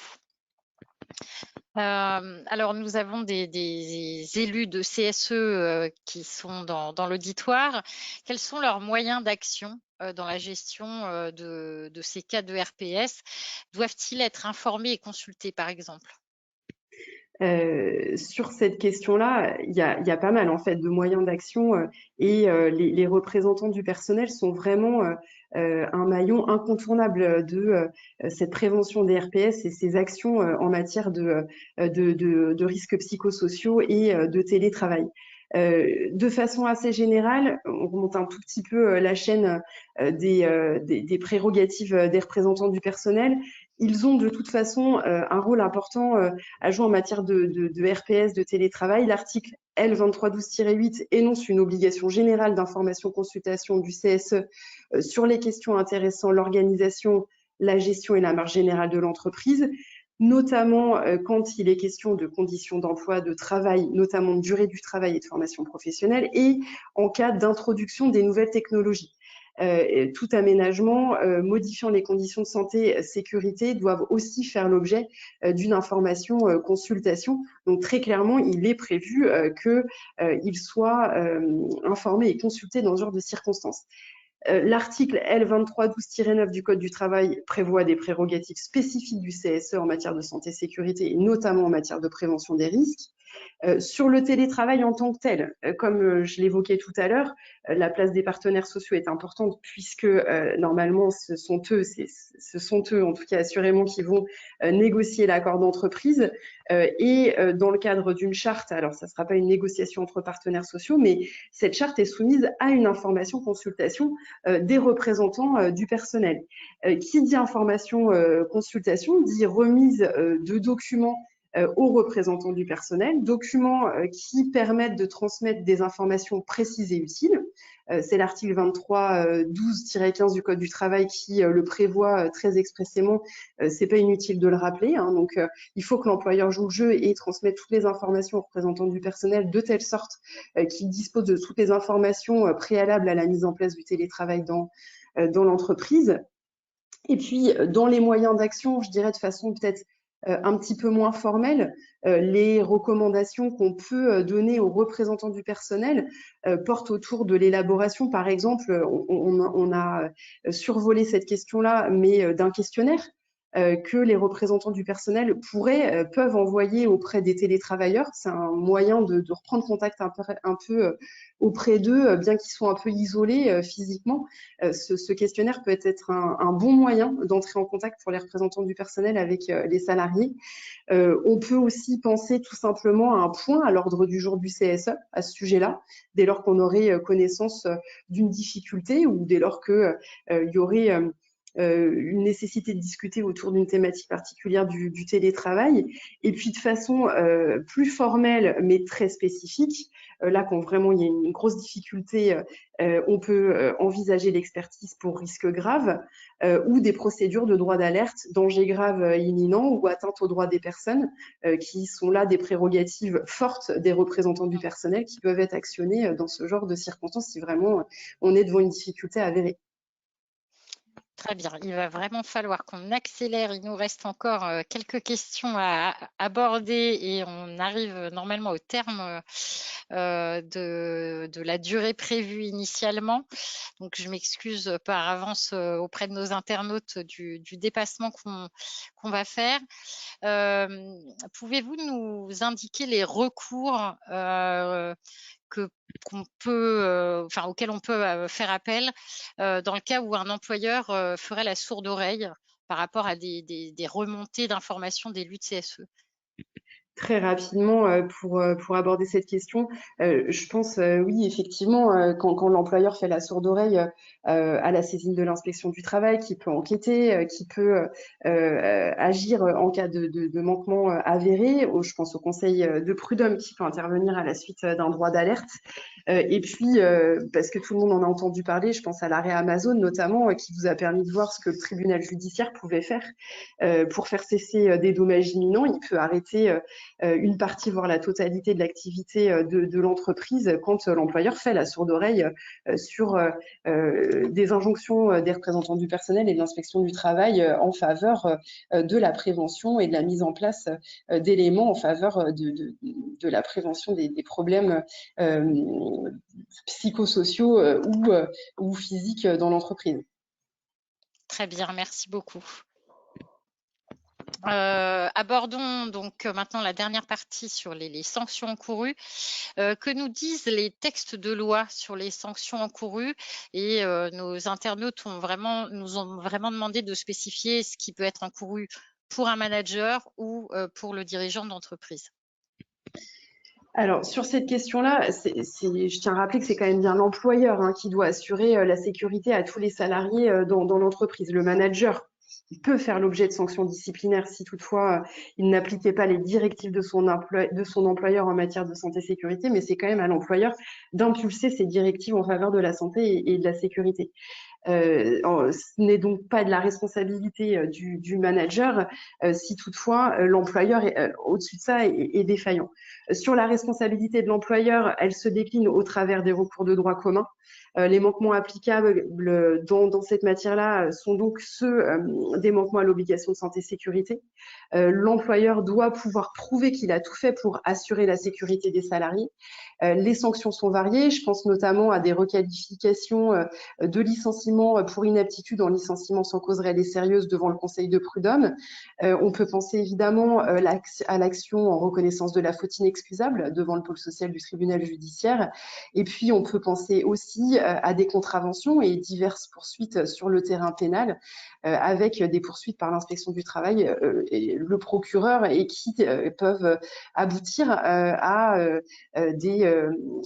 Alors, nous avons des élus de CSE qui sont dans l'auditoire. Quels sont leurs moyens d'action dans la gestion de ces cas de RPS? Doivent-ils être informés et consultés, par exemple? Sur cette question-là, il y a pas mal en fait de moyens d'action et les représentants du personnel sont vraiment un maillon incontournable de cette prévention des RPS et ces actions en matière de risques psychosociaux et de télétravail. De façon assez générale, on remonte un tout petit peu la chaîne des prérogatives des représentants du personnel. Ils ont de toute façon un rôle important à jouer en matière de RPS, de télétravail. L'article L2312-8 énonce une obligation générale d'information-consultation du CSE sur les questions intéressant l'organisation, la gestion et la marge générale de l'entreprise, notamment quand il est question de conditions d'emploi, de travail, notamment de durée du travail et de formation professionnelle, et en cas d'introduction des nouvelles technologies. Tout aménagement modifiant les conditions de santé, sécurité doivent aussi faire l'objet d'une information consultation. Donc très clairement, il est prévu qu'ils soient informés et consultés dans ce genre de circonstances. L'article L2312-9 du Code du travail prévoit des prérogatives spécifiques du CSE en matière de santé et sécurité, et notamment en matière de prévention des risques. Sur le télétravail en tant que tel, comme je l'évoquais tout à l'heure, la place des partenaires sociaux est importante puisque normalement ce sont eux en tout cas assurément qui vont négocier l'accord d'entreprise et dans le cadre d'une charte, alors ça ne sera pas une négociation entre partenaires sociaux, mais cette charte est soumise à une information consultation des représentants du personnel. Qui dit information consultation dit remise de documents aux représentants du personnel, documents qui permettent de transmettre des informations précises et utiles. C'est l'article 2312-15 du Code du travail qui le prévoit très expressément. C'est pas inutile de le rappeler. Hein, donc, il faut que l'employeur joue le jeu et transmette toutes les informations aux représentants du personnel de telle sorte qu'il dispose de toutes les informations préalables à la mise en place du télétravail dans l'entreprise. Et puis, dans les moyens d'action, je dirais de façon peut-être un petit peu moins formelle, les recommandations qu'on peut donner aux représentants du personnel portent autour de l'élaboration, par exemple, on a survolé cette question-là, mais d'un questionnaire que les représentants du personnel peuvent envoyer auprès des télétravailleurs. C'est un moyen de reprendre contact un peu auprès d'eux, bien qu'ils soient un peu isolés physiquement. Ce questionnaire peut être un bon moyen d'entrer en contact pour les représentants du personnel avec les salariés. On peut aussi penser tout simplement à un point à l'ordre du jour du CSE à ce sujet-là, dès lors qu'on aurait connaissance d'une difficulté ou dès lors qu'il y aurait une nécessité de discuter autour d'une thématique particulière du télétravail. Et puis de façon plus formelle mais très spécifique, là quand vraiment il y a une grosse difficulté, on peut envisager l'expertise pour risque grave ou des procédures de droit d'alerte, danger grave imminent ou atteinte aux droits des personnes, qui sont là des prérogatives fortes des représentants du personnel qui peuvent être actionnés dans ce genre de circonstances si vraiment on est devant une difficulté avérée. Très bien, il va vraiment falloir qu'on accélère. Il nous reste encore quelques questions à aborder et on arrive normalement au terme de la durée prévue initialement. Donc, je m'excuse par avance auprès de nos internautes du dépassement qu'on va faire. Pouvez-vous nous indiquer les recours auxquels on peut faire appel dans le cas où un employeur ferait la sourde oreille par rapport à des remontées d'informations d'élus de CSE? Très rapidement, pour aborder cette question, je pense, oui, effectivement, quand l'employeur fait la sourde oreille à la saisine de l'inspection du travail, qui peut enquêter, qui peut agir en cas de manquement avéré. Je pense au conseil de prud'homme qui peut intervenir à la suite d'un droit d'alerte. Et puis, parce que tout le monde en a entendu parler, je pense à l'arrêt Amazon notamment, qui vous a permis de voir ce que le tribunal judiciaire pouvait faire pour faire cesser des dommages imminents. Il peut arrêter une partie, voire la totalité de l'activité de l'entreprise quand l'employeur fait la sourde oreille sur des injonctions des représentants du personnel et de l'inspection du travail en faveur de la prévention et de la mise en place d'éléments en faveur de la prévention des problèmes psychosociaux ou physiques dans l'entreprise. Très bien, merci beaucoup. Abordons donc maintenant la dernière partie sur les sanctions encourues. Que nous disent les textes de loi sur les sanctions encourues? Et nos internautes nous ont vraiment demandé de spécifier ce qui peut être encouru pour un manager ou pour le dirigeant d'entreprise. Alors, sur cette question-là, je tiens à rappeler que c'est quand même bien l'employeur qui doit assurer la sécurité à tous les salariés dans l'entreprise. Le manager peut faire l'objet de sanctions disciplinaires si toutefois il n'appliquait pas les directives de son employeur en matière de santé et sécurité, mais c'est quand même à l'employeur d'impulser ces directives en faveur de la santé et de la sécurité. Ce n'est donc pas de la responsabilité du manager si toutefois l'employeur au-dessus de ça est défaillant. Sur la responsabilité de l'employeur, elle se décline au travers des recours de droit commun. Les manquements applicables dans cette matière-là sont donc ceux des manquements à l'obligation de santé et sécurité. L'employeur doit pouvoir prouver qu'il a tout fait pour assurer la sécurité des salariés. Les sanctions sont variées. Je pense notamment à des requalifications de licenciement pour inaptitude en licenciement sans cause réelle et sérieuse devant le conseil de prud'homme. On peut penser évidemment à l'action en reconnaissance de la faute inexcusable devant le pôle social du tribunal judiciaire. Et puis, on peut penser aussi à des contraventions et diverses poursuites sur le terrain pénal avec des poursuites par l'inspection du travail et le procureur et qui peuvent aboutir à des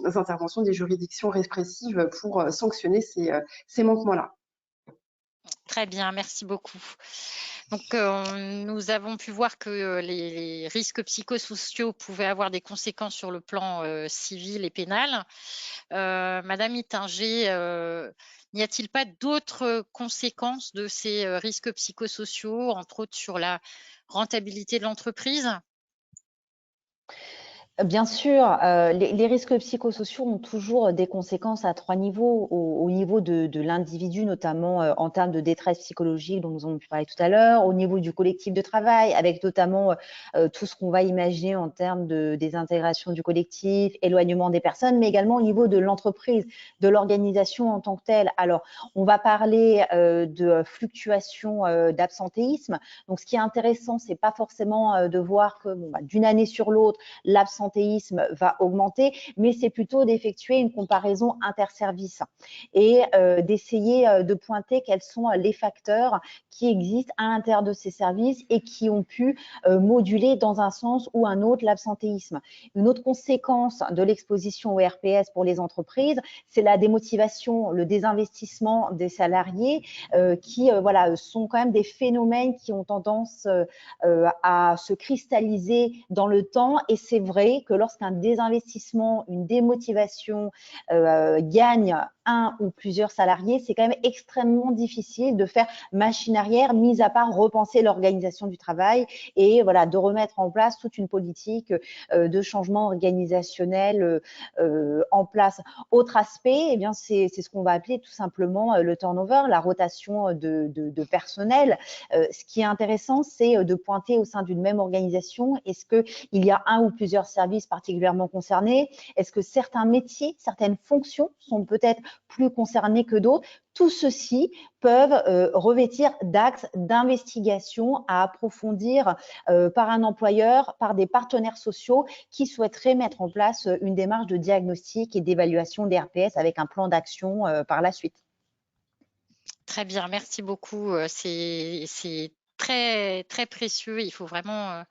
interventions des juridictions répressives pour sanctionner ces manquements-là. Très bien, merci beaucoup. Donc, nous avons pu voir que les risques psychosociaux pouvaient avoir des conséquences sur le plan civil et pénal. Madame Ittinger, n'y a-t-il pas d'autres conséquences de ces risques psychosociaux, entre autres sur la rentabilité de l'entreprise? Bien sûr, les risques psychosociaux ont toujours des conséquences à 3 niveaux. Au niveau de l'individu, notamment en termes de détresse psychologique dont nous avons pu parler tout à l'heure, au niveau du collectif de travail, avec notamment tout ce qu'on va imaginer en termes de désintégration du collectif, éloignement des personnes, mais également au niveau de l'entreprise, de l'organisation en tant que telle. Alors, on va parler de fluctuation d'absentéisme. Donc, ce qui est intéressant, c'est pas forcément de voir que d'une année sur l'autre, l'absentéisme va augmenter, mais c'est plutôt d'effectuer une comparaison interservices et d'essayer de pointer quels sont les facteurs qui existent à l'intérieur de ces services et qui ont pu moduler dans un sens ou un autre l'absentéisme. Une autre conséquence de l'exposition au RPS pour les entreprises, c'est la démotivation, le désinvestissement des salariés qui voilà, sont quand même des phénomènes qui ont tendance à se cristalliser dans le temps. Et c'est vrai que lorsqu'un désinvestissement, une démotivation gagne un ou plusieurs salariés, c'est quand même extrêmement difficile de faire machine arrière, mis à part repenser l'organisation du travail et voilà, de remettre en place toute une politique de changement organisationnel en place. Autre aspect, eh bien, c'est ce qu'on va appeler tout simplement le turnover, la rotation de personnel. Ce qui est intéressant, c'est de pointer au sein d'une même organisation, est-ce qu'il y a un ou plusieurs services particulièrement concernés? Est-ce que certains métiers, certaines fonctions sont peut-être plus concernés que d'autres? Tout ceci peuvent revêtir d'axes d'investigation à approfondir par un employeur, par des partenaires sociaux qui souhaiteraient mettre en place une démarche de diagnostic et d'évaluation des RPS avec un plan d'action par la suite. Très bien, merci beaucoup. C'est très, très précieux. Il faut vraiment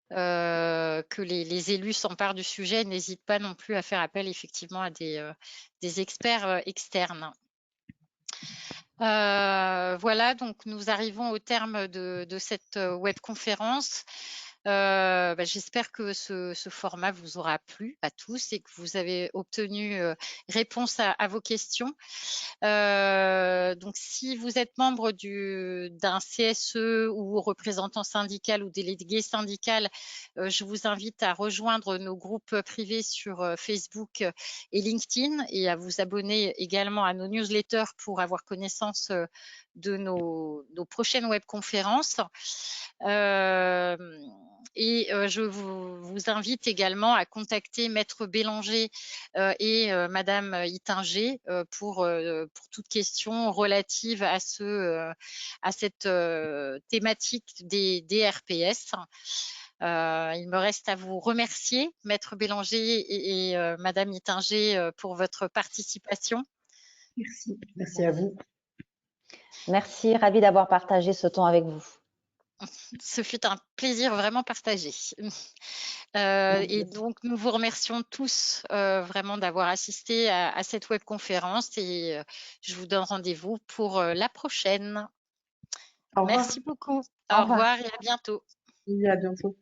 que les élus s'emparent du sujet. N'hésitent pas non plus à faire appel effectivement à des experts externes. Voilà, donc nous arrivons au terme de cette webconférence. J'espère que ce format vous aura plu à tous et que vous avez obtenu réponse à vos questions. Donc, si vous êtes membre d'un CSE ou représentant syndical ou délégué syndical, je vous invite à rejoindre nos groupes privés sur Facebook et LinkedIn et à vous abonner également à nos newsletters pour avoir connaissance de nos prochaines webconférences. Je vous invite également à contacter Maître Bélanger et Madame Ittinger pour toute question relative à cette thématique des RPS. Il me reste à vous remercier, Maître Bélanger et Madame Ittinger, pour votre participation. Merci, merci à vous. Merci, ravie d'avoir partagé ce temps avec vous. Ce fut un plaisir vraiment partagé. Et donc, nous vous remercions tous vraiment d'avoir assisté à cette webconférence et je vous donne rendez-vous pour la prochaine. Au revoir. Merci beaucoup. Au Au revoir. revoir et à bientôt. Et à bientôt.